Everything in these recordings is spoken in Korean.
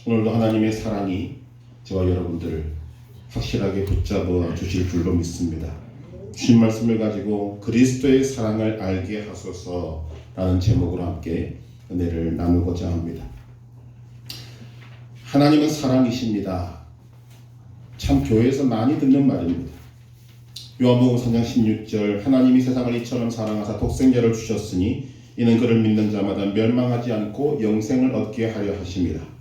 오늘도 하나님의 사랑이 저와 여러분들을 확실하게 붙잡아 주실 줄로 믿습니다. 주신 말씀을 가지고 그리스도의 사랑을 알게 하소서라는 제목으로 함께 은혜를 나누고자 합니다. 하나님은 사랑이십니다. 참 교회에서 많이 듣는 말입니다. 요한복음 3장 16절 하나님이 세상을 이처럼 사랑하사 독생자를 주셨으니 이는 그를 믿는 자마다 멸망하지 않고 영생을 얻게 하려 하심이라.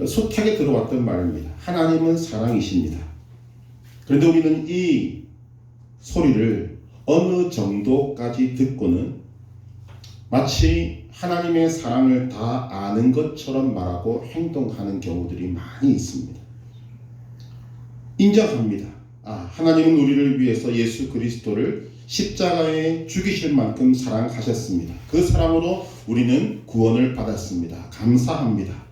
숱하게 들어왔던 말입니다. 하나님은 사랑이십니다. 그런데 우리는 이 소리를 어느 정도까지 듣고는 마치 하나님의 사랑을 다 아는 것처럼 말하고 행동하는 경우들이 많이 있습니다. 인정합니다. 하나님은 우리를 위해서 예수 그리스도를 십자가에 죽이실 만큼 사랑하셨습니다. 그 사랑으로 우리는 구원을 받았습니다. 감사합니다.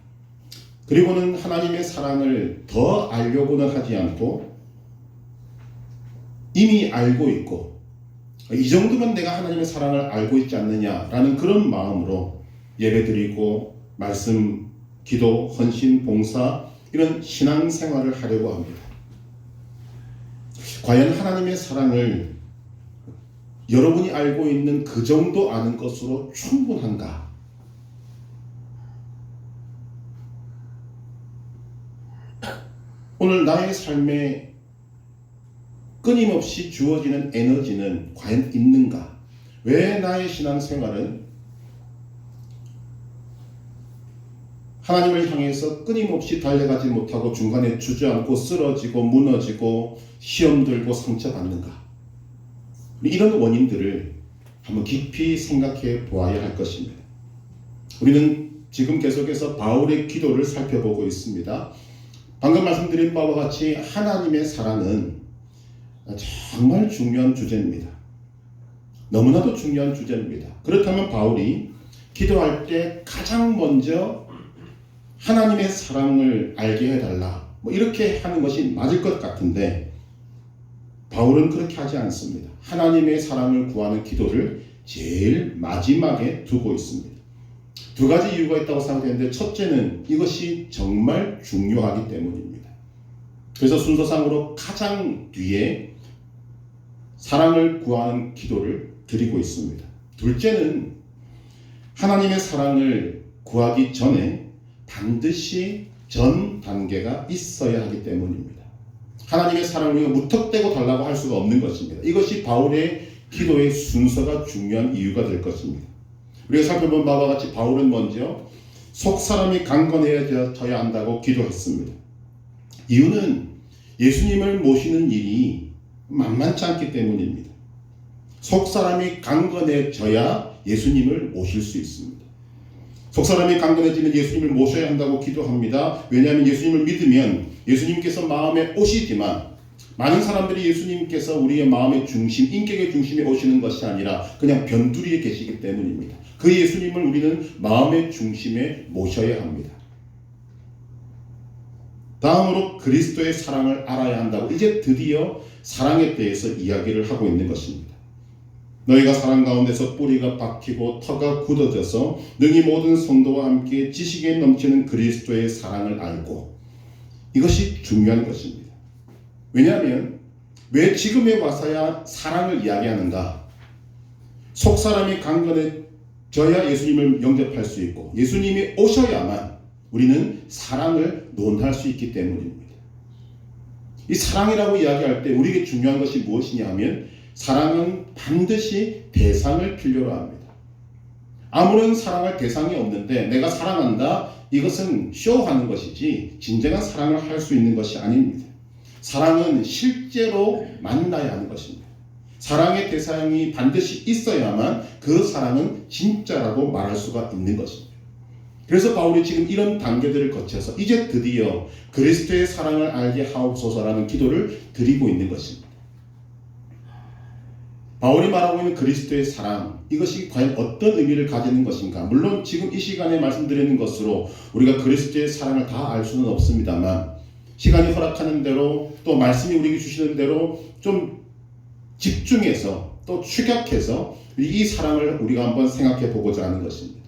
그리고는 하나님의 사랑을 더 알려고는 하지 않고 이미 알고 있고 이 정도면 내가 하나님의 사랑을 알고 있지 않느냐라는 그런 마음으로 예배드리고 말씀, 기도, 헌신, 봉사 이런 신앙생활을 하려고 합니다. 과연 하나님의 사랑을 여러분이 알고 있는 그 정도 아는 것으로 충분한가? 오늘 나의 삶에 끊임없이 주어지는 에너지는 과연 있는가? 왜 나의 신앙생활은 하나님을 향해서 끊임없이 달려가지 못하고 중간에 주저앉고 쓰러지고 무너지고 시험 들고 상처받는가? 이런 원인들을 한번 깊이 생각해 보아야 할 것입니다. 우리는 지금 계속해서 바울의 기도를 살펴보고 있습니다. 방금 말씀드린 바와 같이 하나님의 사랑은 정말 중요한 주제입니다. 너무나도 중요한 주제입니다. 그렇다면 바울이 기도할 때 가장 먼저 하나님의 사랑을 알게 해달라 이렇게 하는 것이 맞을 것 같은데 바울은 그렇게 하지 않습니다. 하나님의 사랑을 구하는 기도를 제일 마지막에 두고 있습니다. 두 가지 이유가 있다고 생각되는데 첫째는 이것이 정말 중요하기 때문입니다. 그래서 순서상으로 가장 뒤에 사랑을 구하는 기도를 드리고 있습니다. 둘째는 하나님의 사랑을 구하기 전에 반드시 전 단계가 있어야 하기 때문입니다. 하나님의 사랑을 우리가 무턱대고 달라고 할 수가 없는 것입니다. 이것이 바울의 기도의 순서가 중요한 이유가 될 것입니다. 우리가 살펴본 바와 같이 바울은 먼저 속사람이 강건해져야 한다고 기도했습니다. 이유는 예수님을 모시는 일이 만만치 않기 때문입니다. 속사람이 강건해져야 예수님을 모실 수 있습니다. 속사람이 강건해지면 예수님을 모셔야 한다고 기도합니다. 왜냐하면 예수님을 믿으면 예수님께서 마음에 오시지만 많은 사람들이 예수님께서 우리의 마음의 중심, 인격의 중심에 오시는 것이 아니라 그냥 변두리에 계시기 때문입니다. 그 예수님을 우리는 마음의 중심에 모셔야 합니다. 다음으로 그리스도의 사랑을 알아야 한다고 이제 드디어 사랑에 대해서 이야기를 하고 있는 것입니다. 너희가 사랑 가운데서 뿌리가 박히고 터가 굳어져서 능히 모든 성도와 함께 지식에 넘치는 그리스도의 사랑을 알고 이것이 중요한 것입니다. 왜냐하면 왜 지금에 와서야 사랑을 이야기하는가? 속사람이 강건해져야 예수님을 영접할 수 있고 예수님이 오셔야만 우리는 사랑을 논할 수 있기 때문입니다. 이 사랑이라고 이야기할 때 우리에게 중요한 것이 무엇이냐 하면 사랑은 반드시 대상을 필요로 합니다. 아무런 사랑할 대상이 없는데 내가 사랑한다 이것은 쇼하는 것이지 진정한 사랑을 할 수 있는 것이 아닙니다. 사랑은 실제로 만나야 하는 것입니다. 사랑의 대상이 반드시 있어야만 그 사랑은 진짜라고 말할 수가 있는 것입니다. 그래서 바울이 지금 이런 단계들을 거쳐서 이제 드디어 그리스도의 사랑을 알게 하옵소서라는 기도를 드리고 있는 것입니다. 바울이 말하고 있는 그리스도의 사랑 이것이 과연 어떤 의미를 가지는 것인가? 물론 지금 이 시간에 말씀드리는 것으로 우리가 그리스도의 사랑을 다 알 수는 없습니다만 시간이 허락하는 대로 또 말씀이 우리에게 주시는 대로 좀 집중해서 또 축약해서 이 사랑을 우리가 한번 생각해 보고자 하는 것입니다.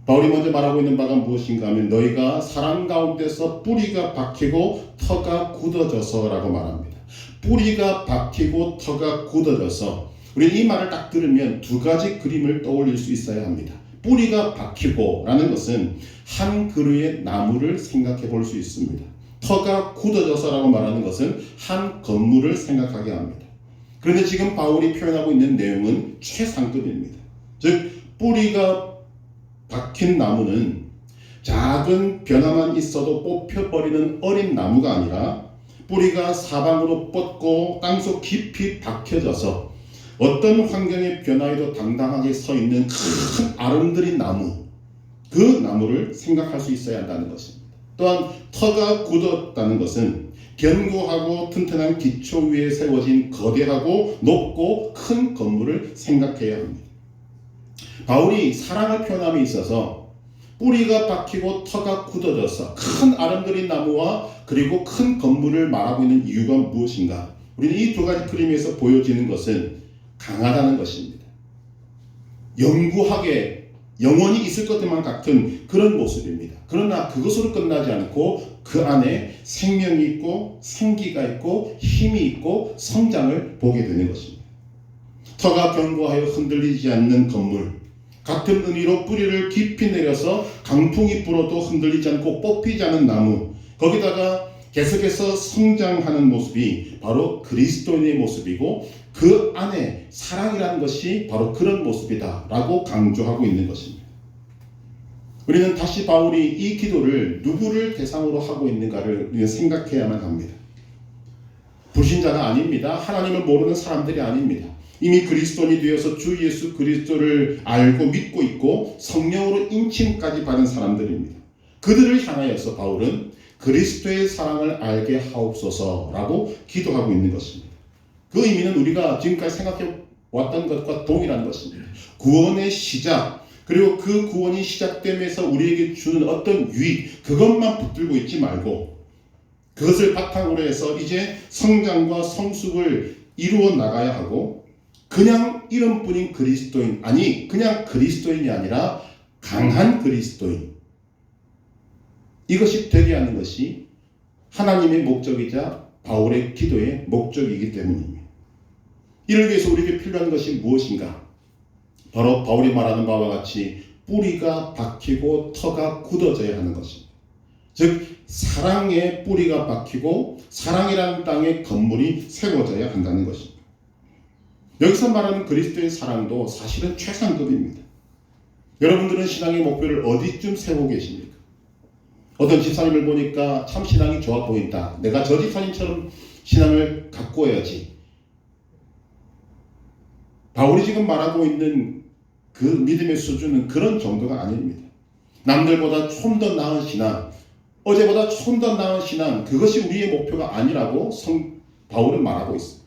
바울이 먼저 말하고 있는 바가 무엇인가 하면 너희가 사랑 가운데서 뿌리가 박히고 터가 굳어져서라고 말합니다. 뿌리가 박히고 터가 굳어져서 우리는 이 말을 딱 들으면 두 가지 그림을 떠올릴 수 있어야 합니다. 뿌리가 박히고 라는 것은 한 그루의 나무를 생각해 볼 수 있습니다. 터가 굳어져서라고 말하는 것은 한 건물을 생각하게 합니다. 그런데 지금 바울이 표현하고 있는 내용은 최상급입니다. 즉 뿌리가 박힌 나무는 작은 변화만 있어도 뽑혀버리는 어린 나무가 아니라 뿌리가 사방으로 뻗고 땅속 깊이 박혀져서 어떤 환경의 변화에도 당당하게 서 있는 큰 아름드린 나무, 그 나무를 생각할 수 있어야 한다는 것입니다. 또한 터가 굳었다는 것은 견고하고 튼튼한 기초 위에 세워진 거대하고 높고 큰 건물을 생각해야 합니다. 바울이 사랑을 표현함에 있어서 뿌리가 박히고 터가 굳어져서 큰 아름드린 나무와 그리고 큰 건물을 말하고 있는 이유가 무엇인가? 우리는 이 두 가지 그림에서 보여지는 것은 강하다는 것입니다. 영구하게 영원히 있을 것들만 같은 그런 모습입니다. 그러나 그것으로 끝나지 않고 그 안에 생명이 있고 생기가 있고 힘이 있고 성장을 보게 되는 것입니다. 터가 견고하여 흔들리지 않는 건물, 같은 의미로 뿌리를 깊이 내려서 강풍이 불어도 흔들리지 않고 뽑히지 않은 나무, 거기다가 계속해서 성장하는 모습이 바로 그리스도인의 모습이고 그 안에 사랑이라는 것이 바로 그런 모습이다 라고 강조하고 있는 것입니다. 우리는 다시 바울이 이 기도를 누구를 대상으로 하고 있는가를 우리는 생각해야만 합니다. 불신자가 아닙니다. 하나님을 모르는 사람들이 아닙니다. 이미 그리스도인이 되어서 주 예수 그리스도를 알고 믿고 있고 성령으로 인침까지 받은 사람들입니다. 그들을 향하여서 바울은 그리스도의 사랑을 알게 하옵소서라고 기도하고 있는 것입니다. 그 의미는 우리가 지금까지 생각해 왔던 것과 동일한 것입니다. 구원의 시작, 그리고 그 구원이 시작되면서 우리에게 주는 어떤 유익, 그것만 붙들고 있지 말고 그것을 바탕으로 해서 이제 성장과 성숙을 이루어 나가야 하고 그냥 이름뿐인 그리스도인, 아니 그냥 그리스도인이 아니라 강한 그리스도인, 이것이 되게 하는 것이 하나님의 목적이자 바울의 기도의 목적이기 때문입니다. 이를 위해서 우리에게 필요한 것이 무엇인가? 바로 바울이 말하는 바와 같이 뿌리가 박히고 터가 굳어져야 하는 것입니다. 즉 사랑의 뿌리가 박히고 사랑이라는 땅의 건물이 세워져야 한다는 것입니다. 여기서 말하는 그리스도의 사랑도 사실은 최상급입니다. 여러분들은 신앙의 목표를 어디쯤 세우고 계십니까? 어떤 집사님을 보니까 참 신앙이 좋아 보인다. 내가 저 집사님처럼 신앙을 갖고 와야지. 바울이 지금 말하고 있는 그 믿음의 수준은 그런 정도가 아닙니다. 남들보다 좀 더 나은 신앙, 어제보다 좀 더 나은 신앙, 그것이 우리의 목표가 아니라고 바울은 말하고 있습니다.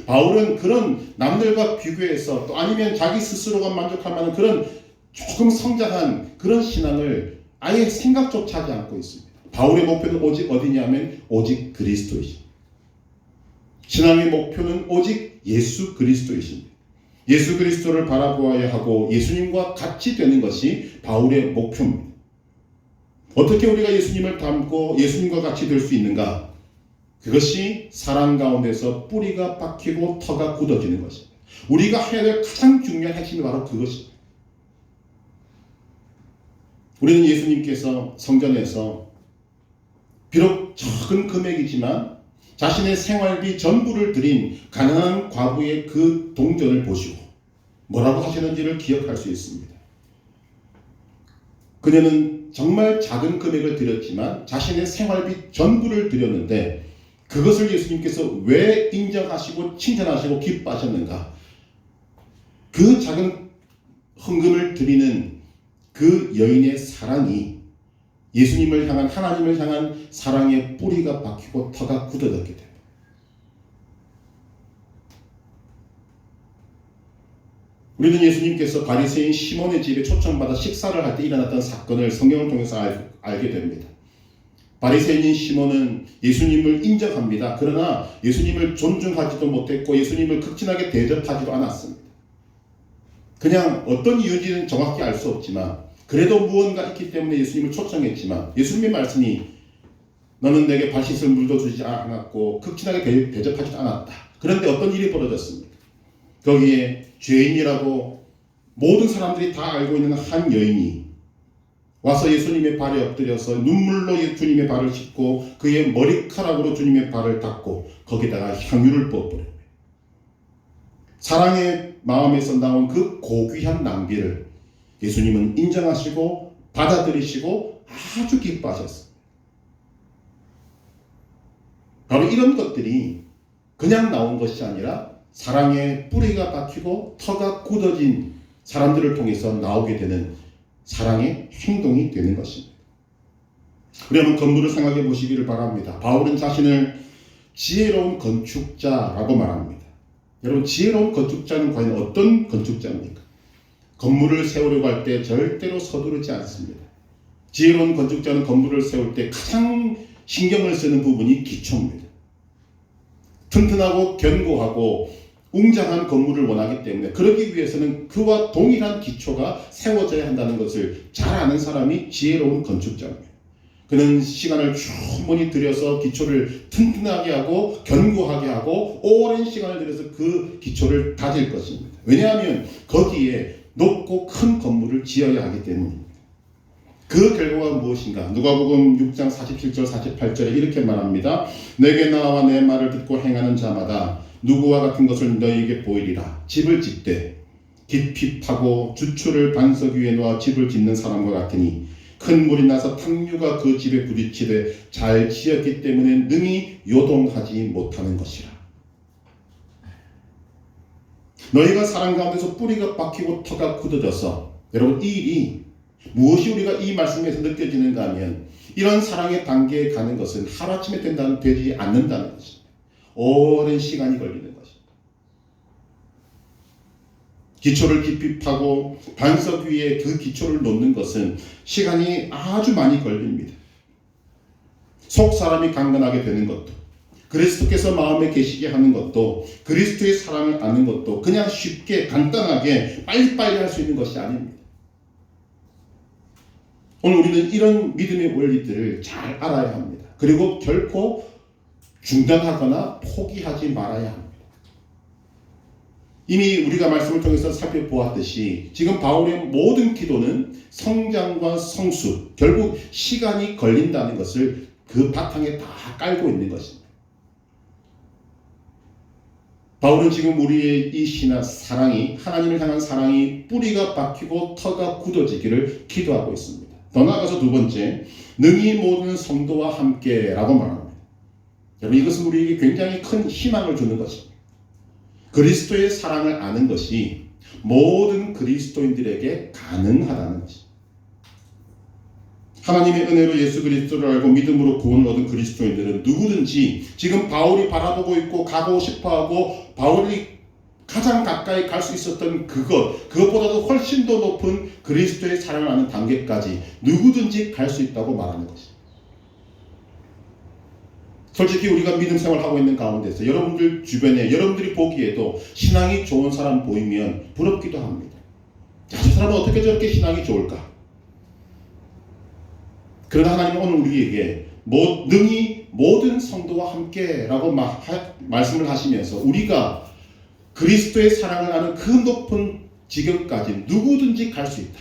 바울은 그런 남들과 비교해서 또 아니면 자기 스스로가 만족할 만한 그런 조금 성장한 그런 신앙을 아예 생각조차 하지 않고 있습니다. 바울의 목표는 오직 어디냐면 오직 그리스도이십니다. 신앙의 목표는 오직 예수 그리스도이십니다. 예수 그리스도를 바라보아야 하고 예수님과 같이 되는 것이 바울의 목표입니다. 어떻게 우리가 예수님을 닮고 예수님과 같이 될 수 있는가? 그것이 사랑 가운데서 뿌리가 박히고 터가 굳어지는 것입니다. 우리가 해야 될 가장 중요한 핵심이 바로 그것입니다. 우리는 예수님께서 성전에서 비록 적은 금액이지만 자신의 생활비 전부를 드린 가난한 과부의 그 동전을 보시고 뭐라고 하시는지를 기억할 수 있습니다. 그녀는 정말 작은 금액을 드렸지만 자신의 생활비 전부를 드렸는데 그것을 예수님께서 왜 인정하시고 칭찬하시고 기뻐하셨는가? 그 작은 헌금을 드리는 그 여인의 사랑이 예수님을 향한, 하나님을 향한 사랑의 뿌리가 박히고 터가 굳어졌기 때문에 우리는 예수님께서 바리새인 시몬의 집에 초청받아 식사를 할 때 일어났던 사건을 성경을 통해서 알게 됩니다. 바리새인인 시몬은 예수님을 인정합니다. 그러나 예수님을 존중하지도 못했고 예수님을 극진하게 대접하지도 않았습니다. 그냥 어떤 이유인지는 정확히 알 수 없지만 그래도 무언가 있기 때문에 예수님을 초청했지만 예수님의 말씀이 너는 내게 발 씻을 물도 주지 않았고 극진하게 대접하지도 않았다. 그런데 어떤 일이 벌어졌습니까? 거기에 죄인이라고 모든 사람들이 다 알고 있는 한 여인이 와서 예수님의 발에 엎드려서 눈물로 주님의 발을 씻고 그의 머리카락으로 주님의 발을 닦고 거기다가 향유를 부어버려요. 사랑의 마음에서 나온 그 고귀한 낭비를 예수님은 인정하시고 받아들이시고 아주 기뻐하셨습니다. 바로 이런 것들이 그냥 나온 것이 아니라 사랑의 뿌리가 박히고 터가 굳어진 사람들을 통해서 나오게 되는 사랑의 행동이 되는 것입니다. 우리 한번 건물을 생각해 보시기를 바랍니다. 바울은 자신을 지혜로운 건축자라고 말합니다. 여러분, 지혜로운 건축자는 과연 어떤 건축자입니까? 건물을 세우려고 할 때 절대로 서두르지 않습니다. 지혜로운 건축자는 건물을 세울 때 가장 신경을 쓰는 부분이 기초입니다. 튼튼하고 견고하고 웅장한 건물을 원하기 때문에 그러기 위해서는 그와 동일한 기초가 세워져야 한다는 것을 잘 아는 사람이 지혜로운 건축자입니다. 그는 시간을 충분히 들여서 기초를 튼튼하게 하고 견고하게 하고 오랜 시간을 들여서 그 기초를 다질 것입니다. 왜냐하면 거기에 높고 큰 건물을 지어야 하기 때문입니다. 그 결과가 무엇인가? 누가복음 6장 47절 48절에 이렇게 말합니다. 내게 나와 내 말을 듣고 행하는 자마다 누구와 같은 것을 너희에게 보이리라. 집을 짓되 깊이 파고 주초를 반석 위에 놓아 집을 짓는 사람과 같으니 큰 물이 나서 탕류가 그 집에 부딪히되 잘 지었기 때문에 능히 요동하지 못하는 것이라. 너희가 사랑 가운데서 뿌리가 박히고 터가 굳어져서, 여러분, 이 일이 무엇이 우리가 이 말씀에서 느껴지는가 하면 이런 사랑의 단계에 가는 것은 하루아침에 되지 않는다는 것입니다. 오랜 시간이 걸리는 것입니다. 기초를 깊이 파고 반석 위에 그 기초를 놓는 것은 시간이 아주 많이 걸립니다. 속 사람이 강건하게 되는 것도, 그리스도께서 마음에 계시게 하는 것도, 그리스도의 사랑을 아는 것도 그냥 쉽게 간단하게 빨리빨리 할 수 있는 것이 아닙니다. 오늘 우리는 이런 믿음의 원리들을 잘 알아야 합니다. 그리고 결코 중단하거나 포기하지 말아야 합니다. 이미 우리가 말씀을 통해서 살펴보았듯이 지금 바울의 모든 기도는 성장과 성숙, 결국 시간이 걸린다는 것을 그 바탕에 다 깔고 있는 것입니다. 바울은 지금 우리의 이 신앙, 사랑이, 하나님을 향한 사랑이 뿌리가 박히고 터가 굳어지기를 기도하고 있습니다. 더 나아가서 두 번째, 능히 모든 성도와 함께 라고 말합니다. 여러분, 이것은 우리에게 굉장히 큰 희망을 주는 것입니다. 그리스도의 사랑을 아는 것이 모든 그리스도인들에게 가능하다는 것입니다. 하나님의 은혜로 예수 그리스도를 알고 믿음으로 구원을 얻은 그리스도인들은 누구든지 지금 바울이 바라보고 있고 가고 싶어하고 바울이 가장 가까이 갈 수 있었던 그것보다도 훨씬 더 높은 그리스도의 사랑을 아는 단계까지 누구든지 갈 수 있다고 말하는 것입니다. 솔직히 우리가 믿음 생활하고 있는 가운데서 여러분들 주변에 여러분들이 보기에도 신앙이 좋은 사람 보이면 부럽기도 합니다. 자, 저 사람은 어떻게 저렇게 신앙이 좋을까? 그러나 하나님은 오늘 우리에게 능히 모든 성도와 함께라고 말씀을 하시면서 우리가 그리스도의 사랑을 아는 그 높은 지경까지 누구든지 갈 수 있다.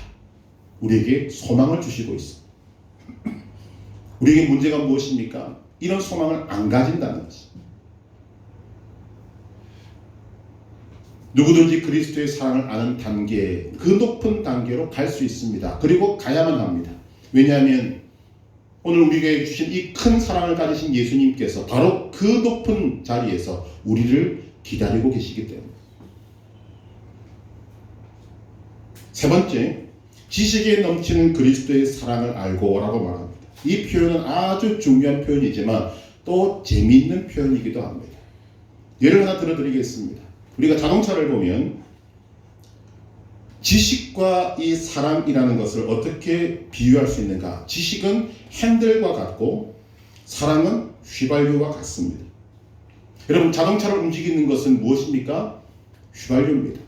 우리에게 소망을 주시고 있습니다. 우리에게 문제가 무엇입니까? 이런 소망을 안 가진다는 것입니다. 누구든지 그리스도의 사랑을 아는 단계, 그 높은 단계로 갈 수 있습니다. 그리고 가야만 합니다. 왜냐하면 오늘 우리에게 주신 이 큰 사랑을 가지신 예수님께서 바로 그 높은 자리에서 우리를 기다리고 계시기 때문에. 세 번째, 지식에 넘치는 그리스도의 사랑을 알고 라고 말합니다. 이 표현은 아주 중요한 표현이지만 또 재미있는 표현이기도 합니다. 예를 하나 들어드리겠습니다. 우리가 자동차를 보면 지식과 이 사랑이라는 것을 어떻게 비유할 수 있는가? 지식은 핸들과 같고 사랑은 휘발유와 같습니다. 여러분, 자동차를 움직이는 것은 무엇입니까? 휘발유입니다.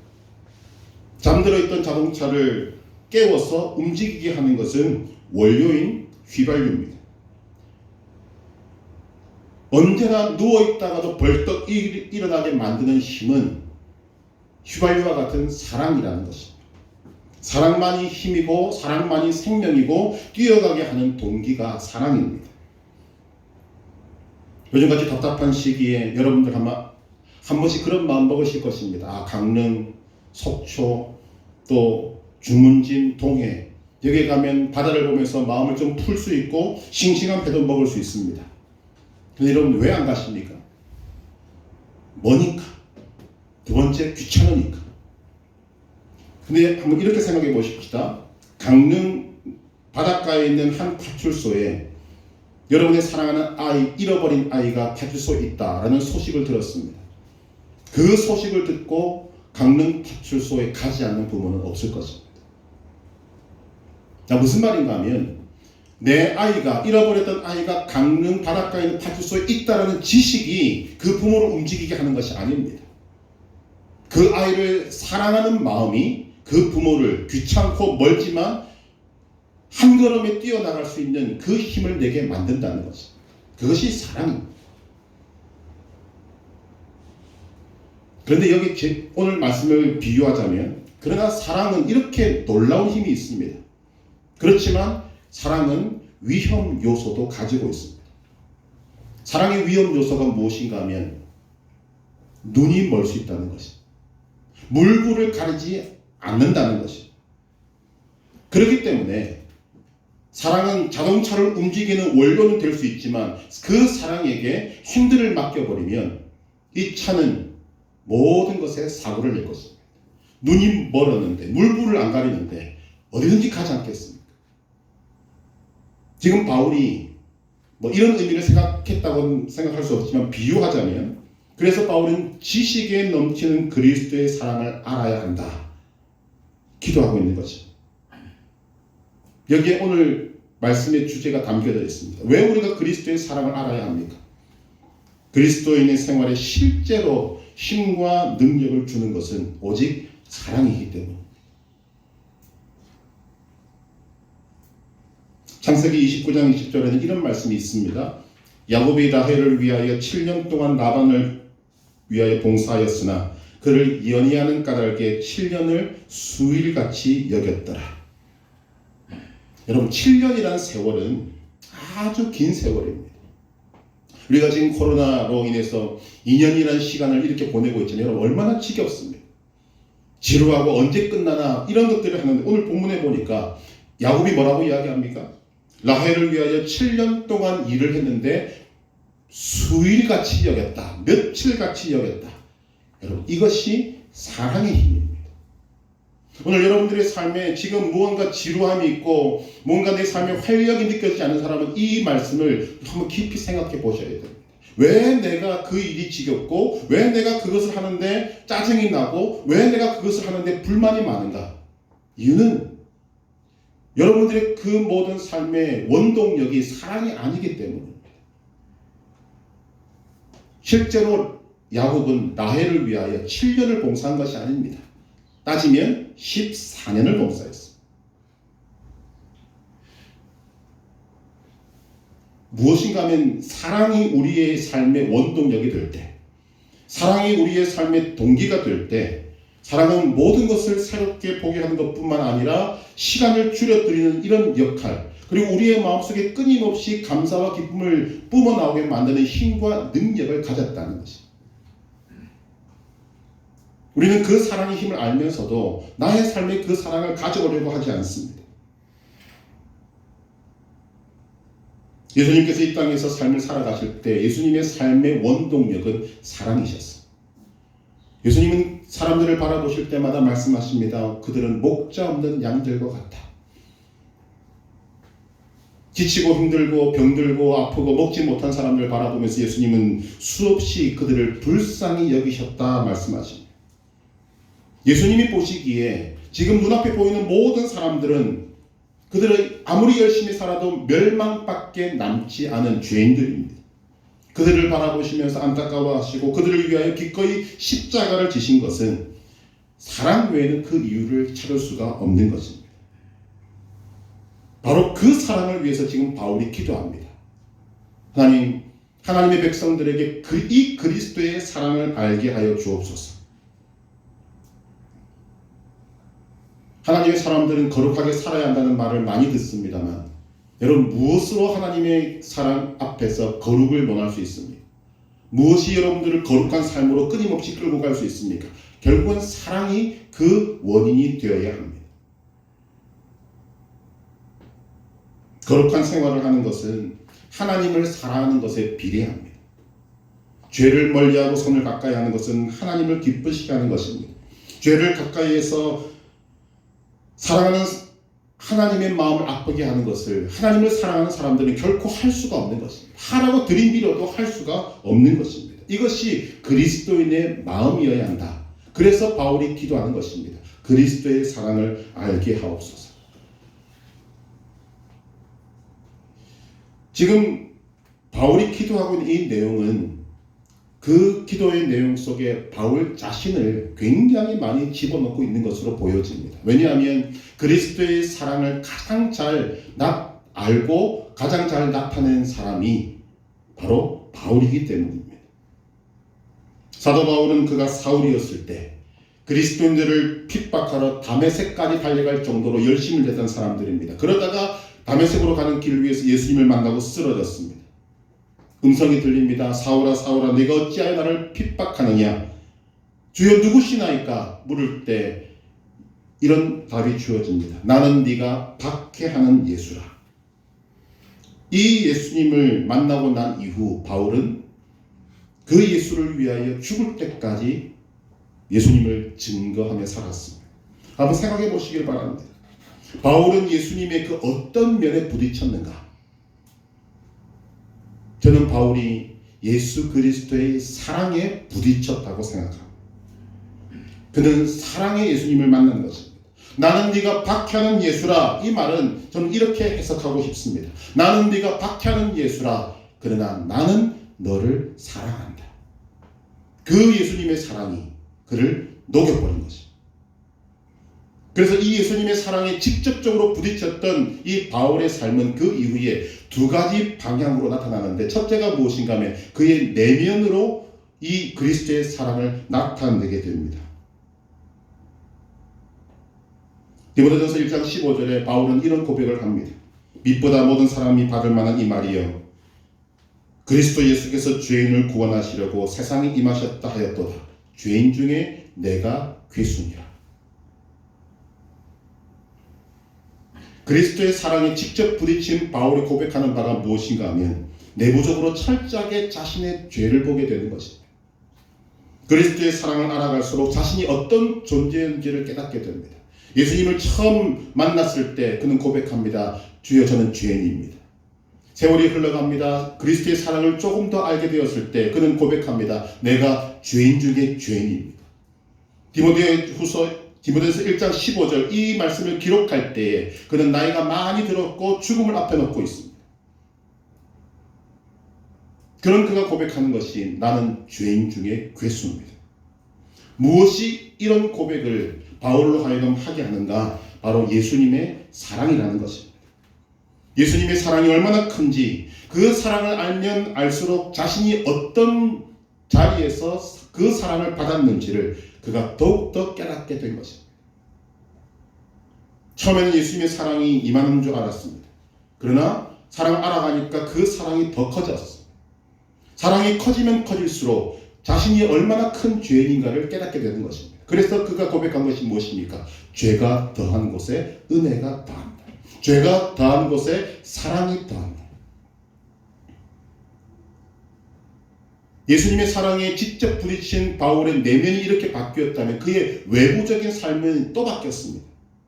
잠들어 있던 자동차를 깨워서 움직이게 하는 것은 원료인 휘발유입니다. 언제나 누워있다가도 벌떡 일어나게 만드는 힘은 휘발유와 같은 사랑이라는 것입니다. 사랑만이 힘이고 사랑만이 생명이고 뛰어가게 하는 동기가 사랑입니다. 요즘같이 답답한 시기에 여러분들 한 번씩 그런 마음 먹으실 것입니다. 강릉, 속초, 또 주문진, 동해 여기 가면 바다를 보면서 마음을 좀 풀 수 있고 싱싱한 회도 먹을 수 있습니다. 근데 여러분 왜 안 가십니까? 뭐니까? 두 번째 귀찮으니까. 근데 한번 이렇게 생각해 보십시다. 강릉 바닷가에 있는 한 파출소에 여러분의 사랑하는 아이, 잃어버린 아이가 파출소에 있다라는 소식을 들었습니다. 그 소식을 듣고 강릉 파출소에 가지 않는 부모는 없을 것입니다. 자, 무슨 말인가 하면 내 아이가, 잃어버렸던 아이가 강릉 바닷가에 있는 파출소에 있다라는 지식이 그 부모를 움직이게 하는 것이 아닙니다. 그 아이를 사랑하는 마음이 그 부모를 귀찮고 멀지만 한 걸음에 뛰어나갈 수 있는 그 힘을 내게 만든다는 것입니다. 그것이 사랑입니다. 그런데 여기 오늘 말씀을 비유하자면, 그러나 사랑은 이렇게 놀라운 힘이 있습니다. 그렇지만 사랑은 위험 요소도 가지고 있습니다. 사랑의 위험 요소가 무엇인가 하면 눈이 멀 수 있다는 것입니다. 물불을 가리지 않는다는 것입니다. 그렇기 때문에 사랑은 자동차를 움직이는 원료는 될 수 있지만 그 사랑에게 핸들을 맡겨버리면 이 차는 모든 것에 사고를 낼 것입니다. 눈이 멀었는데, 물불을 안 가리는데 어디든지 가지 않겠습니까? 지금 바울이 이런 의미를 생각했다고 생각할 수 없지만 비유하자면, 그래서 바울은 지식에 넘치는 그리스도의 사랑을 알아야 한다 기도하고 있는 것입니다. 여기에 오늘 말씀의 주제가 담겨져 있습니다. 왜 우리가 그리스도의 사랑을 알아야 합니까? 그리스도인의 생활에 실제로 힘과 능력을 주는 것은 오직 사랑이기 때문입니다. 창세기 29장 20절에는 이런 말씀이 있습니다. 야곱이 라헬을 위하여 7년 동안 라반을 위하여 봉사하였으나 그를 연희하는 까닭에 7년을 수일같이 여겼더라. 여러분, 7년이라는 세월은 아주 긴 세월입니다. 우리가 지금 코로나로 인해서 2년이라는 시간을 이렇게 보내고 있잖아요. 여러분, 얼마나 지겹습니까? 지루하고 언제 끝나나 이런 것들을 하는데, 오늘 본문에 보니까 야곱이 뭐라고 이야기합니까? 라헬을 위하여 7년 동안 일을 했는데 수일같이 여겼다. 며칠같이 여겼다. 여러분, 이것이 사랑의 힘입니다. 오늘 여러분들의 삶에 지금 무언가 지루함이 있고 뭔가 내 삶에 활력이 느껴지지 않는 사람은 이 말씀을 한번 깊이 생각해 보셔야 됩니다. 왜 내가 그 일이 지겹고, 왜 내가 그것을 하는데 짜증이 나고, 왜 내가 그것을 하는데 불만이 많은가? 이유는 여러분들의 그 모든 삶의 원동력이 사랑이 아니기 때문입니다. 실제로 야곱은 라헬을 위하여 7년을 봉사한 것이 아닙니다. 따지면 14년을 봉사했습니다. 무엇인가 하면 사랑이 우리의 삶의 원동력이 될 때, 사랑이 우리의 삶의 동기가 될 때, 사랑은 모든 것을 새롭게 보게 하는 것뿐만 아니라 시간을 줄여드리는 이런 역할, 그리고 우리의 마음속에 끊임없이 감사와 기쁨을 뿜어나오게 만드는 힘과 능력을 가졌다는 것입니다. 우리는 그 사랑의 힘을 알면서도 나의 삶에 그 사랑을 가져오려고 하지 않습니다. 예수님께서 이 땅에서 삶을 살아가실 때 예수님의 삶의 원동력은 사랑이셨습니다. 예수님은 사람들을 바라보실 때마다 말씀하십니다. 그들은 목자 없는 양들과 같다. 지치고 힘들고 병들고 아프고 먹지 못한 사람들을 바라보면서 예수님은 수없이 그들을 불쌍히 여기셨다 말씀하십니다. 예수님이 보시기에 지금 눈앞에 보이는 모든 사람들은 그들은 아무리 열심히 살아도 멸망밖에 남지 않은 죄인들입니다. 그들을 바라보시면서 안타까워하시고 그들을 위하여 기꺼이 십자가를 지신 것은 사랑 외에는 그 이유를 찾을 수가 없는 것입니다. 바로 그 사랑을 위해서 지금 바울이 기도합니다. 하나님, 하나님의 백성들에게 이 그리스도의 사랑을 알게 하여 주옵소서. 하나님의 사람들은 거룩하게 살아야 한다는 말을 많이 듣습니다만, 여러분, 무엇으로 하나님의 사랑 앞에서 거룩을 원할 수 있습니까? 무엇이 여러분들을 거룩한 삶으로 끊임없이 끌고 갈 수 있습니까? 결국은 사랑이 그 원인이 되어야 합니다. 거룩한 생활을 하는 것은 하나님을 사랑하는 것에 비례합니다. 죄를 멀리하고 선을 가까이 하는 것은 하나님을 기쁘시게 하는 것입니다. 죄를 가까이해서 사랑하는 하나님의 마음을 아프게 하는 것을 하나님을 사랑하는 사람들은 결코 할 수가 없는 것입니다. 하라고 들이밀어도 할 수가 없는 것입니다. 이것이 그리스도인의 마음이어야 한다. 그래서 바울이 기도하는 것입니다. 그리스도의 사랑을 알게 하옵소서. 지금 바울이 기도하고 있는 이 내용은 그 기도의 내용 속에 바울 자신을 굉장히 많이 집어넣고 있는 것으로 보여집니다. 왜냐하면 그리스도의 사랑을 가장 잘 알고 가장 잘 나타낸 사람이 바로 바울이기 때문입니다. 사도 바울은 그가 사울이었을 때 그리스도인들을 핍박하러 다메섹까지 달려갈 정도로 열심을 냈던 사람들입니다. 그러다가 다메섹으로 가는 길 위에서 예수님을 만나고 쓰러졌습니다. 음성이 들립니다. 사울아 사울아 네가 어찌하여 나를 핍박하느냐. 주여 누구시나이까 물을 때 이런 답이 주어집니다. 나는 네가 박해하는 예수라. 이 예수님을 만나고 난 이후 바울은 그 예수를 위하여 죽을 때까지 예수님을 증거하며 살았습니다. 한번 생각해 보시길 바랍니다. 바울은 예수님의 그 어떤 면에 부딪혔는가? 저는 바울이 예수 그리스도의 사랑에 부딪혔다고 생각합니다. 그는 사랑의 예수님을 만난 것입니다. 나는 네가 박해하는 예수라. 이 말은 저는 이렇게 해석하고 싶습니다. 나는 네가 박해하는 예수라. 그러나 나는 너를 사랑한다. 그 예수님의 사랑이 그를 녹여버린 것입니다. 그래서 이 예수님의 사랑에 직접적으로 부딪혔던 이 바울의 삶은 그 이후에 두 가지 방향으로 나타나는데, 첫째가 무엇인가 하면 그의 내면으로 이 그리스도의 사랑을 나타내게 됩니다. 디모데전서 1장 15절에 바울은 이런 고백을 합니다. 빛보다 모든 사람이 받을 만한 이 말이여, 그리스도 예수께서 죄인을 구원하시려고 세상에 임하셨다 하였도다. 죄인 중에 내가 괴순이라. 그리스도의 사랑에 직접 부딪힌 바울이 고백하는 바가 무엇인가 하면 내부적으로 철저하게 자신의 죄를 보게 되는 것입니다. 그리스도의 사랑을 알아갈수록 자신이 어떤 존재인지를 깨닫게 됩니다. 예수님을 처음 만났을 때 그는 고백합니다. 주여 저는 죄인입니다. 세월이 흘러갑니다. 그리스도의 사랑을 조금 더 알게 되었을 때 그는 고백합니다. 내가 죄인 중에 죄인입니다. 디모데전서 1장 15절 이 말씀을 기록할 때에 그는 나이가 많이 들었고 죽음을 앞에 놓고 있습니다. 그런 그가 고백하는 것이 나는 죄인 중에 괴수입니다. 무엇이 이런 고백을 바울로 하여금 하게 하는가? 바로 예수님의 사랑이라는 것입니다. 예수님의 사랑이 얼마나 큰지 그 사랑을 알면 알수록 자신이 어떤 자리에서 그 사랑을 받았는지를 그가 더욱더 깨닫게 된 것입니다. 처음에는 예수님의 사랑이 이만한 줄 알았습니다. 그러나 사랑을 알아가니까 그 사랑이 더 커졌습니다. 사랑이 커지면 커질수록 자신이 얼마나 큰 죄인인가를 깨닫게 되는 것입니다. 그래서 그가 고백한 것이 무엇입니까? 죄가 더한 곳에 은혜가 더한다. 죄가 더한 곳에 사랑이 더한다. 예수님의 사랑에 직접 부딪힌 바울의 내면이 이렇게 바뀌었다면 그의 외부적인 삶은 또 바뀌었습니다.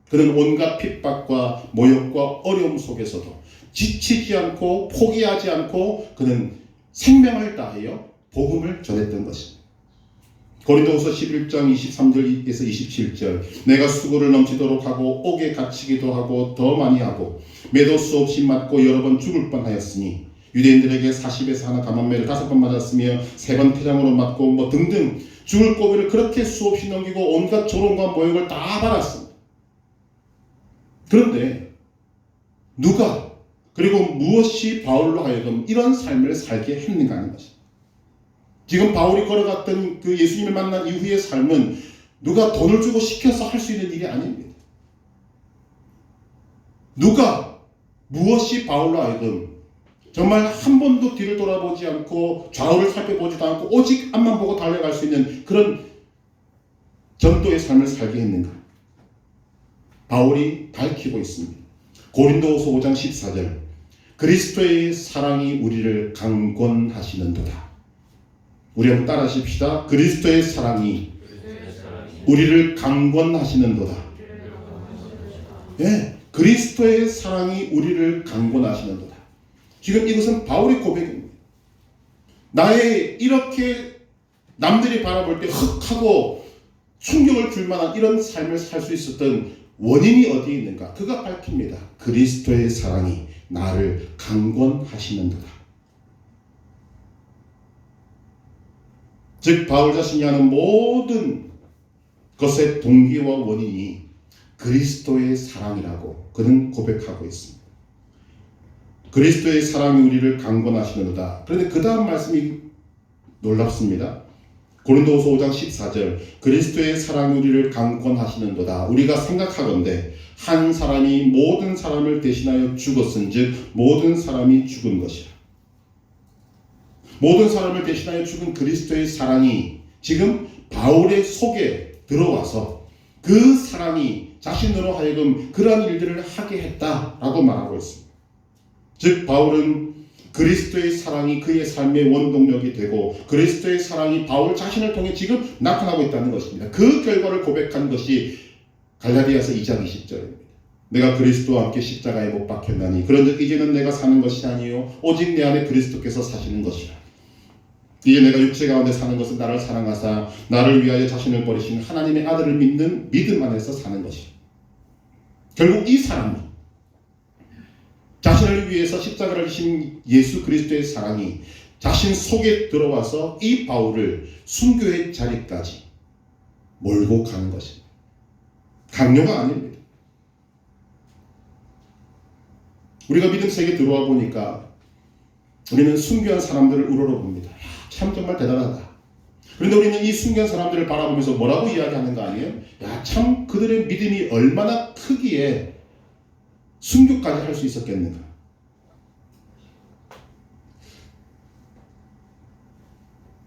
그는 온갖 핍박과 모욕과 어려움 속에서도 지치지 않고 포기하지 않고 그는 생명을 다하여 복음을 전했던 것입니다. 고린도후서 11장 23절에서 27절 내가 수고를 넘치도록 하고 옥에 갇히기도 하고 더 많이 하고 매도 수 없이 맞고 여러 번 죽을 뻔하였으니 유대인들에게 40에서 하나 감한매를 5번 맞았으며 3번 태장으로 맞고 등등 죽을 고비를 그렇게 수없이 넘기고 온갖 조롱과 모욕을 다 받았습니다. 그런데 누가 그리고 무엇이 바울로 하여금 이런 삶을 살게 했는가 하는 것입니다. 지금 바울이 걸어갔던 그 예수님을 만난 이후의 삶은 누가 돈을 주고 시켜서 할 수 있는 일이 아닙니다. 누가 무엇이 바울로 하여금 정말 한 번도 뒤를 돌아보지 않고 좌우를 살펴보지도 않고 오직 앞만 보고 달려갈 수 있는 그런 전도의 삶을 살게 했는가? 바울이 밝히고 있습니다. 고린도후서 5장 14절 그리스도의 사랑이 우리를 강권하시는도다. 우리 한번 따라하십시다. 그리스도의 사랑이 우리를 강권하시는도다. 예, 그리스도의 사랑이 우리를 강권하시는도다. 지금 이것은 바울의 고백입니다. 나의 이렇게 남들이 바라볼 때 흑하고 충격을 줄 만한 이런 삶을 살 수 있었던 원인이 어디에 있는가? 그가 밝힙니다. 그리스도의 사랑이 나를 강권하시는도다. 즉 바울 자신이 하는 모든 것의 동기와 원인이 그리스도의 사랑이라고 그는 고백하고 있습니다. 그리스도의 사랑이 우리를 강권하시는도다. 그런데 그 다음 말씀이 놀랍습니다. 고린도후서 5장 14절 그리스도의 사랑이 우리를 강권하시는도다. 우리가 생각하건대 한 사람이 모든 사람을 대신하여 죽었은즉 모든 사람이 죽은 것이라. 모든 사람을 대신하여 죽은 그리스도의 사랑이 지금 바울의 속에 들어와서 그 사랑이 자신으로 하여금 그러한 일들을 하게 했다라고 말하고 있습니다. 즉 바울은 그리스도의 사랑이 그의 삶의 원동력이 되고 그리스도의 사랑이 바울 자신을 통해 지금 나타나고 있다는 것입니다. 그 결과를 고백한 것이 갈라디아서 2장 20절입니다. 내가 그리스도와 함께 십자가에 못 박혔나니 그런즉 이제는 내가 사는 것이 아니요 오직 내 안에 그리스도께서 사시는 것이라. 이제 내가 육체 가운데 사는 것은 나를 사랑하사 나를 위하여 자신을 버리신 하나님의 아들을 믿는 믿음 안에서 사는 것이라. 결국 이 사랑이 자신을 위해서 십자가를 지신 예수 그리스도의 사랑이 자신 속에 들어와서 이 바울을 순교의 자리까지 몰고 가는 것입니다. 강요가 아닙니다. 우리가 믿음 세계에 들어와 보니까 우리는 순교한 사람들을 우러러봅니다. 참 정말 대단하다. 그런데 우리는 이 순교한 사람들을 바라보면서 뭐라고 이야기하는 거 아니에요? 야, 참 그들의 믿음이 얼마나 크기에 순교까지 할 수 있었겠는가.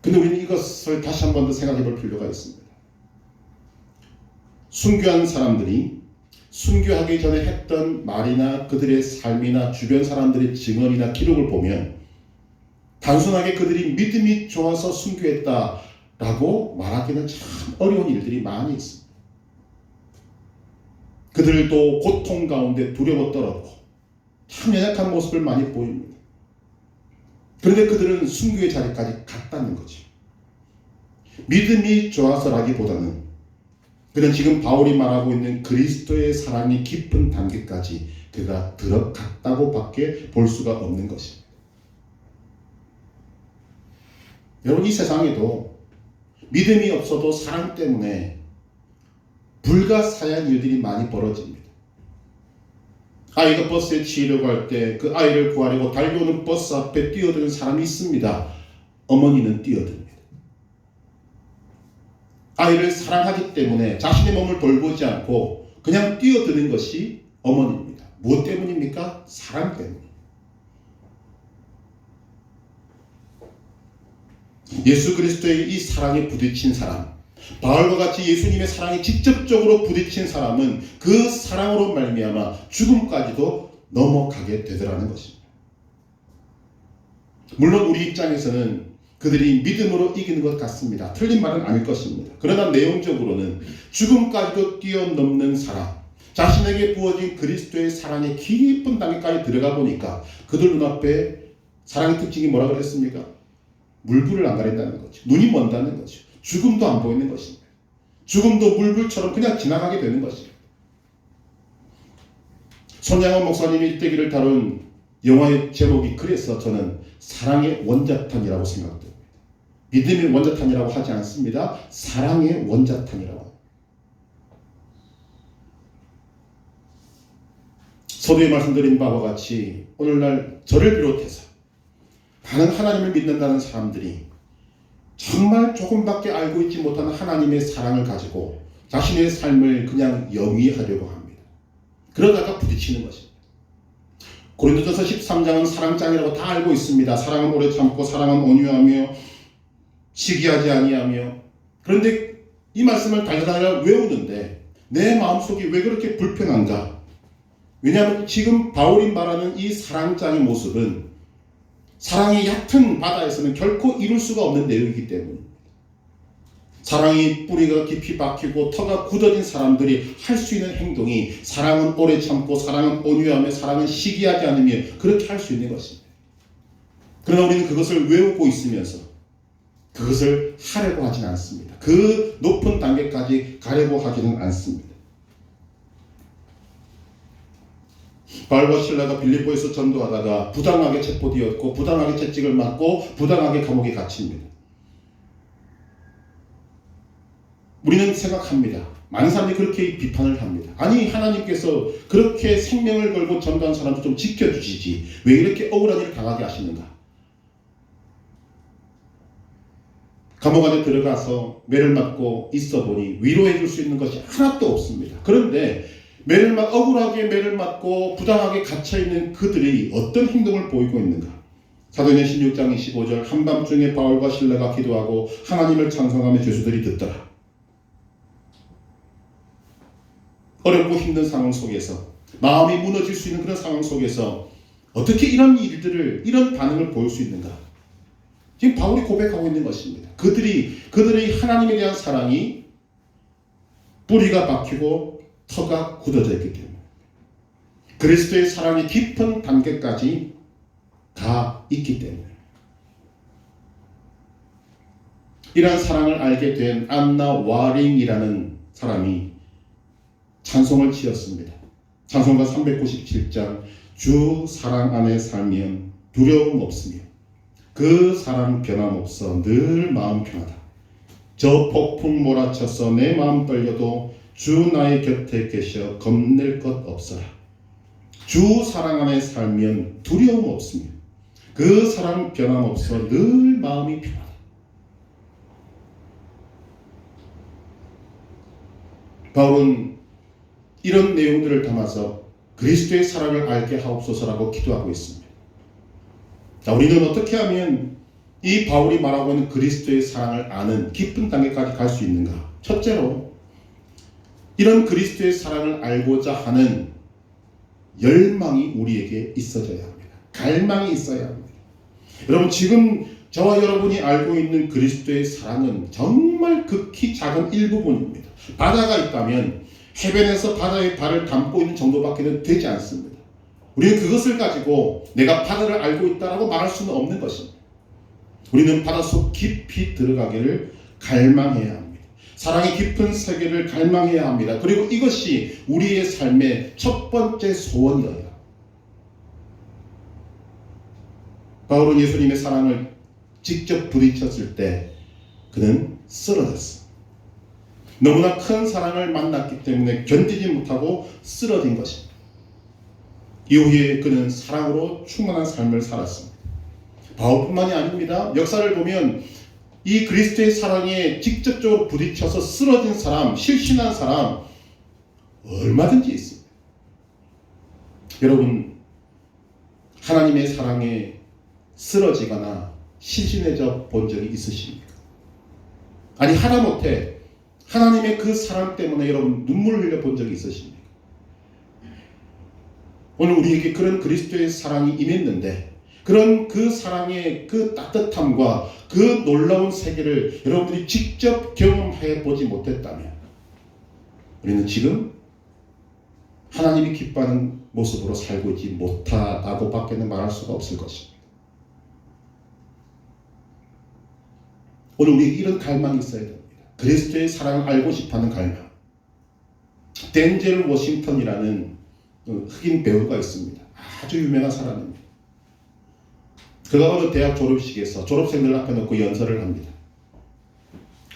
근데 우리는 이것을 다시 한 번 더 생각해 볼 필요가 있습니다. 순교한 사람들이 순교하기 전에 했던 말이나 그들의 삶이나 주변 사람들의 증언이나 기록을 보면 단순하게 그들이 믿음이 좋아서 순교했다라고 말하기는 참 어려운 일들이 많이 있습니다. 그들도 고통 가운데 두려워 떨었고 참 연약한 모습을 많이 보입니다. 그런데 그들은 순교의 자리까지 갔다는 거죠. 믿음이 좋아서라기보다는 그는 지금 바울이 말하고 있는 그리스도의 사랑이 깊은 단계까지 그가 들어갔다고 밖에 볼 수가 없는 것입니다. 여러분 이 세상에도 믿음이 없어도 사랑 때문에 불가사의한 일들이 많이 벌어집니다. 아이가 버스에 치이려고 할 때 그 아이를 구하려고 달려오는 버스 앞에 뛰어드는 사람이 있습니다. 어머니는 뛰어듭니다. 아이를 사랑하기 때문에 자신의 몸을 돌보지 않고 그냥 뛰어드는 것이 어머니입니다. 무엇 때문입니까? 사랑 때문입니다. 예수 그리스도의 이 사랑에 부딪힌 사람, 바울과 같이 예수님의 사랑에 직접적으로 부딪힌 사람은 그 사랑으로 말미암아 죽음까지도 넘어가게 되더라는 것입니다. 물론 우리 입장에서는 그들이 믿음으로 이기는 것 같습니다. 틀린 말은 아닐 것입니다. 그러나 내용적으로는 죽음까지도 뛰어넘는 사랑, 자신에게 부어진 그리스도의 사랑의 깊은 단계까지 들어가 보니까 그들 눈앞에 사랑의 특징이 뭐라 그랬습니까? 물불을 안 가린다는 거죠. 눈이 먼다는 거죠. 죽음도 안 보이는 것입니다. 죽음도 물불처럼 그냥 지나가게 되는 것입니다. 손양원 목사님이 일대기를 다룬 영화의 제목이 그래서 저는 사랑의 원자탄이라고 생각됩니다. 믿음의 원자탄이라고 하지 않습니다. 사랑의 원자탄이라고 합니다. 서두에 말씀드린 바와 같이 오늘날 저를 비롯해서 많은 하나님을 믿는다는 사람들이 정말 조금밖에 알고 있지 못하는 하나님의 사랑을 가지고 자신의 삶을 그냥 영위하려고 합니다. 그러다가 부딪히는 것입니다. 고린도전서 13장은 사랑장이라고 다 알고 있습니다. 사랑은 오래 참고 사랑은 온유하며 시기하지 아니하며. 그런데 이 말씀을 달달달 외우는데 내 마음속이 왜 그렇게 불편한가? 왜냐하면 지금 바울이 말하는 이 사랑장의 모습은 사랑이 얕은 바다에서는 결코 이룰 수가 없는 내용이기 때문입니다. 사랑이 뿌리가 깊이 박히고 터가 굳어진 사람들이 할 수 있는 행동이 사랑은 오래 참고 사랑은 온유하며 사랑은 시기하지 않으며 그렇게 할 수 있는 것입니다. 그러나 우리는 그것을 외우고 있으면서 그것을 하려고 하지는 않습니다. 그 높은 단계까지 가려고 하지는 않습니다. 바울과 실라가 빌립보에서 전도하다가 부당하게 체포되었고 부당하게 채찍을 맞고 부당하게 감옥에 갇힙니다. 우리는 생각합니다. 많은 사람들이 그렇게 비판을 합니다. 아니 하나님께서 그렇게 생명을 걸고 전도한 사람도 좀 지켜주시지 왜 이렇게 억울한 일을 당하게 하시는가? 감옥 안에 들어가서 매를 맞고 있어 보니 위로해 줄 수 있는 것이 하나도 없습니다. 그런데 억울하게 매를 맞고 부당하게 갇혀있는 그들이 어떤 행동을 보이고 있는가? 사도행전 16장 25절 한밤중에 바울과 실라가 기도하고 하나님을 찬송하며 죄수들이 듣더라. 어렵고 힘든 상황 속에서 마음이 무너질 수 있는 그런 상황 속에서 어떻게 이런 일들을 이런 반응을 보일 수 있는가? 지금 바울이 고백하고 있는 것입니다. 그들의 하나님에 대한 사랑이 뿌리가 박히고 터가 굳어져 있기 때문에 그리스도의 사랑이 깊은 단계까지 가 있기 때문에 이러한 사랑을 알게 된 안나 와링이라는 사람이 찬송을 지었습니다. 찬송가 397장 주 사랑 안에 살면 두려움 없으며 그 사랑 변함없어 늘 마음 편하다. 저 폭풍 몰아쳐서 내 마음 떨려도 주 나의 곁에 계셔 겁낼 것 없어라. 주 사랑 안에 살면 두려움 없으며 그 사랑 변함없어 늘 마음이 편하다. 바울은 이런 내용들을 담아서 그리스도의 사랑을 알게 하옵소서라고 기도하고 있습니다. 자, 우리는 어떻게 하면 이 바울이 말하고 있는 그리스도의 사랑을 아는 깊은 단계까지 갈 수 있는가? 첫째로 이런 그리스도의 사랑을 알고자 하는 열망이 우리에게 있어져야 합니다. 갈망이 있어야 합니다. 여러분 지금 저와 여러분이 알고 있는 그리스도의 사랑은 정말 극히 작은 일부분입니다. 바다가 있다면 해변에서 바다에 발을 담고 있는 정도밖에 되지 않습니다. 우리는 그것을 가지고 내가 바다를 알고 있다라고 말할 수는 없는 것입니다. 우리는 바닷속 깊이 들어가기를 갈망해야 합니다. 사랑의 깊은 세계를 갈망해야 합니다. 그리고 이것이 우리의 삶의 첫 번째 소원이어야. 바울은 예수님의 사랑을 직접 부딪혔을 때 그는 쓰러졌어. 너무나 큰 사랑을 만났기 때문에 견디지 못하고 쓰러진 것입니다. 이후에 그는 사랑으로 충만한 삶을 살았습니다. 바울뿐만이 아닙니다. 역사를 보면 이 그리스도의 사랑에 직접적으로 부딪혀서 쓰러진 사람, 실신한 사람 얼마든지 있습니다. 여러분 하나님의 사랑에 쓰러지거나 실신해져 본 적이 있으십니까? 아니 하다못해 하나님의 그 사랑 때문에 여러분 눈물을 흘려 본 적이 있으십니까? 오늘 우리에게 그런 그리스도의 사랑이 임했는데 그런 그 사랑의 그 따뜻함과 그 놀라운 세계를 여러분들이 직접 경험해 보지 못했다면 우리는 지금 하나님이 기뻐하는 모습으로 살고 있지 못하다고 밖에는 말할 수가 없을 것입니다. 오늘 우리에게 이런 갈망이 있어야 됩니다. 그리스도의 사랑을 알고 싶어하는 갈망. 덴젤 워싱턴이라는 흑인 배우가 있습니다. 아주 유명한 사람입니다. 그가 어느 대학 졸업식에서 졸업생들 앞에 놓고 연설을 합니다.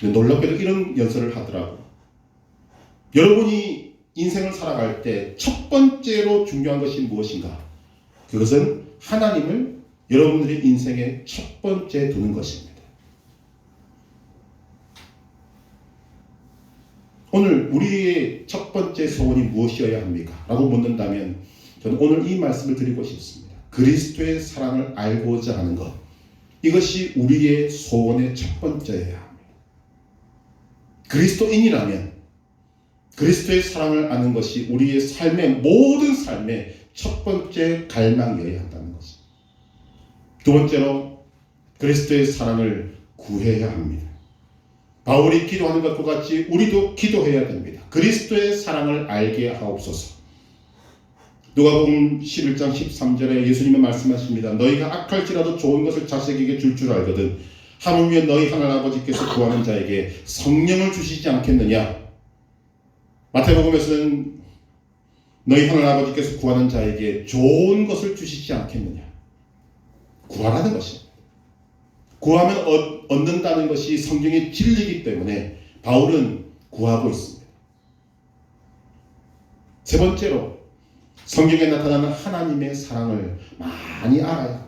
놀랍게도 이런 연설을 하더라고요. 여러분이 인생을 살아갈 때 첫 번째로 중요한 것이 무엇인가? 그것은 하나님을 여러분들의 인생의 첫 번째 두는 것입니다. 오늘 우리의 첫 번째 소원이 무엇이어야 합니까? 라고 묻는다면 저는 오늘 이 말씀을 드리고 싶습니다. 그리스도의 사랑을 알고자 하는 것, 이것이 우리의 소원의 첫 번째여야 합니다. 그리스도인이라면 그리스도의 사랑을 아는 것이 우리의 삶의 모든 삶의 첫 번째 갈망이어야 한다는 것입니다. 두 번째로 그리스도의 사랑을 구해야 합니다. 바울이 기도하는 것과 같이 우리도 기도해야 됩니다. 그리스도의 사랑을 알게 하옵소서. 누가복음 11장 13절에 예수님은 말씀하십니다. 너희가 악할지라도 좋은 것을 자식에게 줄 줄 알거든 하물며 너희 하늘 아버지께서 구하는 자에게 성령을 주시지 않겠느냐. 마태복음에서는 너희 하늘 아버지께서 구하는 자에게 좋은 것을 주시지 않겠느냐. 구하라는 것입니다. 구하면 얻는다는 것이 성경의 진리이기 때문에 바울은 구하고 있습니다. 세 번째로 성경에 나타나는 하나님의 사랑을 많이 알아야 합니다.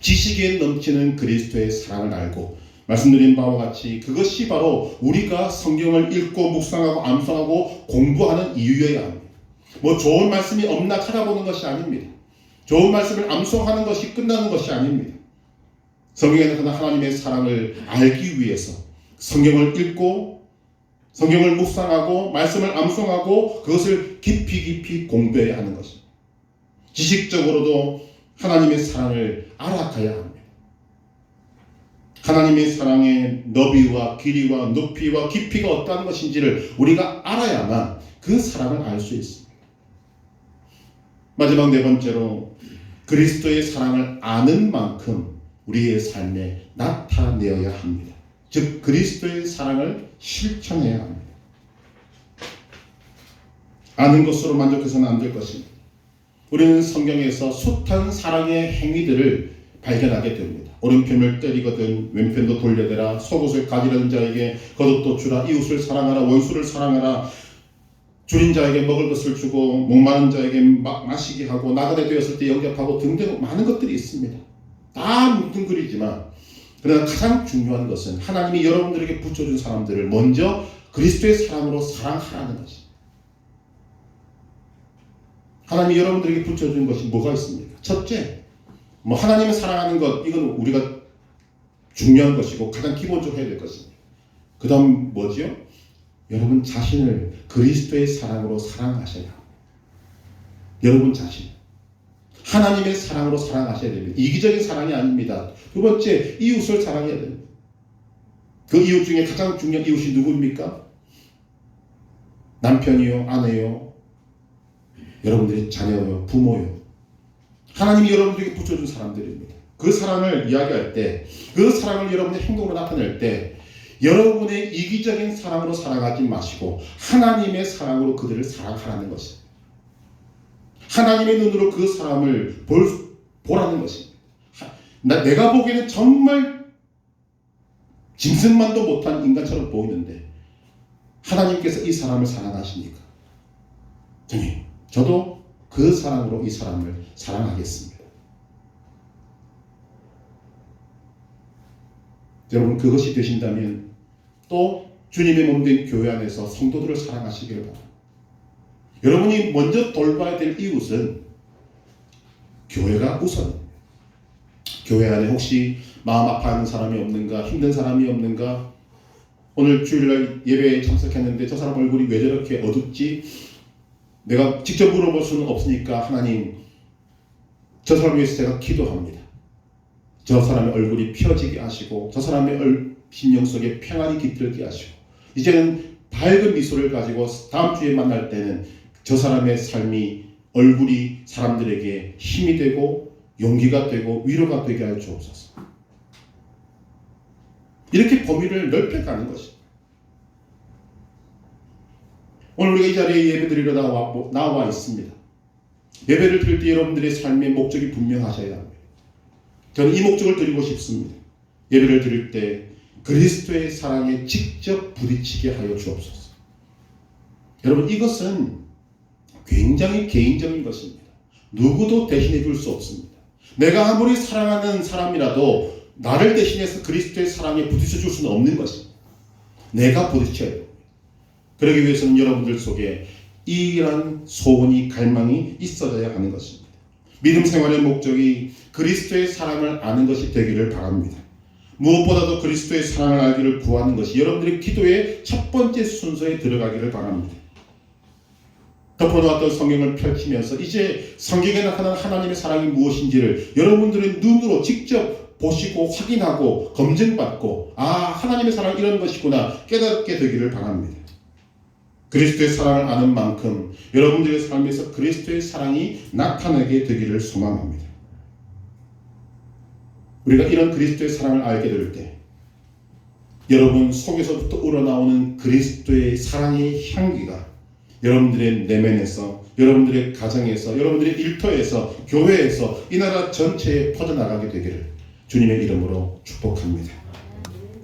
지식에 넘치는 그리스도의 사랑을 알고 말씀드린 바와 같이 그것이 바로 우리가 성경을 읽고 묵상하고 암송하고 공부하는 이유여야 합니다. 뭐 좋은 말씀이 없나 찾아보는 것이 아닙니다. 좋은 말씀을 암송하는 것이 끝나는 것이 아닙니다. 성경에 나타난 하나님의 사랑을 알기 위해서 성경을 읽고 성경을 묵상하고 말씀을 암송하고 그것을 깊이 공부해야 하는 것입니다. 지식적으로도 하나님의 사랑을 알아가야 합니다. 하나님의 사랑의 너비와 길이와 높이와 깊이가 어떠한 것인지를 우리가 알아야만 그 사랑을 알 수 있습니다. 마지막 네 번째로 그리스도의 사랑을 아는 만큼 우리의 삶에 나타내어야 합니다. 즉 그리스도의 사랑을 실천해야 합니다. 아는 것으로 만족해서는 안 될 것입니다. 우리는 성경에서 숱한 사랑의 행위들을 발견하게 됩니다. 오른편을 때리거든 왼편도 돌려대라. 속옷을 가지려는 자에게 겉옷도 주라. 이웃을 사랑하라. 원수를 사랑하라. 줄인 자에게 먹을 것을 주고 목마른 자에게 마시게 하고 나그네 되었을 때 영접하고 등등 많은 것들이 있습니다. 다 뭉뚱그리지만 그러나 가장 중요한 것은 하나님이 여러분들에게 붙여준 사람들을 먼저 그리스도의 사랑으로 사랑하라는 것입니다. 하나님이 여러분들에게 붙여준 것이 뭐가 있습니까? 첫째, 하나님을 사랑하는 것, 이건 우리가 중요한 것이고 가장 기본적으로 해야 될 것입니다. 그 다음 뭐지요? 여러분 자신을 그리스도의 사랑으로 사랑하셔야 합니다. 여러분 자신. 하나님의 사랑으로 사랑하셔야 됩니다. 이기적인 사랑이 아닙니다. 두 번째, 이웃을 사랑해야 됩니다. 그 이웃 중에 가장 중요한 이웃이 누구입니까? 남편이요, 아내요, 여러분들의 자녀요, 부모요. 하나님이 여러분들에게 붙여준 사람들입니다. 그 사랑을 이야기할 때, 그 사랑을 여러분의 행동으로 나타낼 때 여러분의 이기적인 사랑으로 사랑하지 마시고 하나님의 사랑으로 그들을 사랑하라는 것입니다. 하나님의 눈으로 그 사람을 보라는 것입니다. 내가 보기에는 정말 짐승만도 못한 인간처럼 보이는데 하나님께서 이 사람을 사랑하십니까? 저도 그 사랑으로 이 사람을 사랑하겠습니다. 여러분 그것이 되신다면 또 주님의 몸된 교회 안에서 성도들을 사랑하시기를 바랍니다. 여러분이 먼저 돌봐야 될 이웃은 교회가 우선입니다. 교회 안에 혹시 마음 아파하는 사람이 없는가, 힘든 사람이 없는가, 오늘 주일날 예배에 참석했는데 저 사람 얼굴이 왜 저렇게 어둡지? 내가 직접 물어볼 수는 없으니까 하나님 저 사람을 위해서 제가 기도합니다. 저 사람의 얼굴이 펴지게 하시고 저 사람의 심령 속에 평안이 깃들게 하시고 이제는 밝은 미소를 가지고 다음 주에 만날 때는 저 사람의 삶이 얼굴이 사람들에게 힘이 되고 용기가 되고 위로가 되게 하여 주옵소서. 이렇게 범위를 넓혀가는 것입니다. 오늘 우리가 이 자리에 예배드리러 나와 있습니다. 예배를 드릴 때 여러분들의 삶의 목적이 분명하셔야 합니다. 저는 이 목적을 드리고 싶습니다. 예배를 드릴 때 그리스도의 사랑에 직접 부딪히게 하여 주옵소서. 여러분, 이것은 굉장히 개인적인 것입니다. 누구도 대신해 줄 수 없습니다. 내가 아무리 사랑하는 사람이라도 나를 대신해서 그리스도의 사랑에 부딪혀 줄 수는 없는 것입니다. 내가 부딪혀야 됩니다. 그러기 위해서는 여러분들 속에 이러한 소원이, 갈망이 있어야 하는 것입니다. 믿음 생활의 목적이 그리스도의 사랑을 아는 것이 되기를 바랍니다. 무엇보다도 그리스도의 사랑을 알기를 구하는 것이 여러분들의 기도의 첫 번째 순서에 들어가기를 바랍니다. 덮어놓았던 성경을 펼치면서 이제 성경에 나타난 하나님의 사랑이 무엇인지를 여러분들의 눈으로 직접 보시고 확인하고 검증받고, 하나님의 사랑은 이런 것이구나 깨닫게 되기를 바랍니다. 그리스도의 사랑을 아는 만큼 여러분들의 삶에서 그리스도의 사랑이 나타나게 되기를 소망합니다. 우리가 이런 그리스도의 사랑을 알게 될 때 여러분 속에서부터 우러나오는 그리스도의 사랑의 향기가 여러분들의 내면에서, 여러분들의 가정에서, 여러분들의 일터에서, 교회에서, 이 나라 전체에 퍼져나가게 되기를 주님의 이름으로 축복합니다.